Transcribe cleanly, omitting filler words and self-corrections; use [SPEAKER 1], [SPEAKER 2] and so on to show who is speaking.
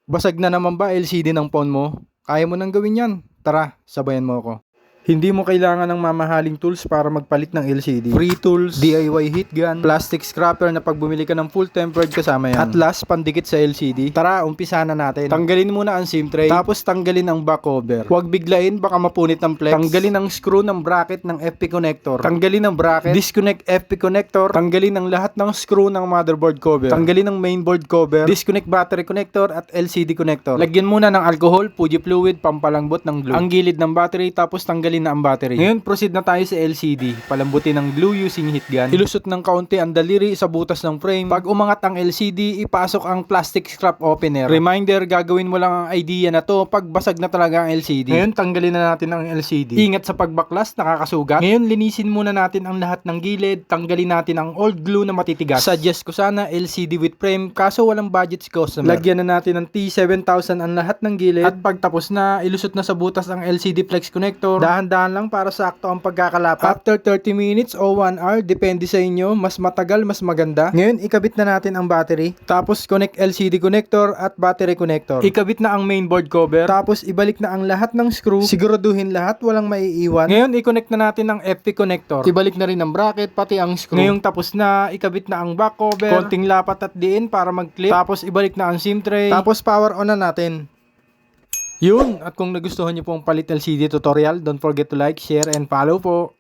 [SPEAKER 1] Basag na naman ba LCD ng phone mo? Kaya mo nang gawin yan. Tara, sabayan mo ako. Hindi mo kailangan ng mamahaling tools para magpalit ng LCD. Free tools, DIY heat gun, plastic scraper na pag bumili ka ng full tempered kasama yan. At last, pandikit sa LCD. Tara, umpisa na natin. Tanggalin muna ang SIM tray, tapos tanggalin ang back cover. Huwag biglain, baka mapunit ang flex. Tanggalin ang screw ng bracket ng FP connector. Tanggalin ang bracket, disconnect FP connector, tanggalin ang lahat ng screw ng motherboard cover. Tanggalin ang mainboard cover, disconnect battery connector at LCD connector. Lagyan muna ng alcohol, Fuji fluid, pampalambot ng glue. Ang gilid ng battery, tapos tanggalin na ang battery. Ngayon, proceed na tayo sa LCD. Palambutin ng glue using heat gun. Ilusot ng kaunti ang daliri sa butas ng frame. Pag umangat ang LCD, ipasok ang plastic scrap opener. Reminder, gagawin mo lang ang idea na to pag basag na talaga ang LCD. Ngayon, tanggalin na natin ang LCD. Ingat sa pagbaklas, nakakasugat. Ngayon, linisin muna natin ang lahat ng gilid. Tanggalin natin ang old glue na matitigas. Suggest ko sana LCD with frame, kaso walang budget si customer. Lagyan na natin ng T7000 ang lahat ng gilid. At pagtapos na, ilusot na sa butas ang LCD flex connector. Dahan-dahan lang para sakto ang pagkakalapat. After 30 minutes o 1 hour, depende sa inyo, mas matagal, mas maganda. Ngayon, ikabit na natin ang battery. Tapos, connect LCD connector at battery connector. Ikabit na ang mainboard cover. Tapos, ibalik na ang lahat ng screw. Siguraduhin lahat, walang maiiwan. Ngayon, i-connect na natin ang FP connector. Ibalik na rin ang bracket, pati ang screw. Ngayong tapos na, ikabit na ang back cover. Konting lapat at diin para mag-clip. Tapos, ibalik na ang SIM tray. Tapos, power on na natin. Yun! At kung nagustuhan niyo pong palit LCD tutorial, don't forget to like, share, and follow po.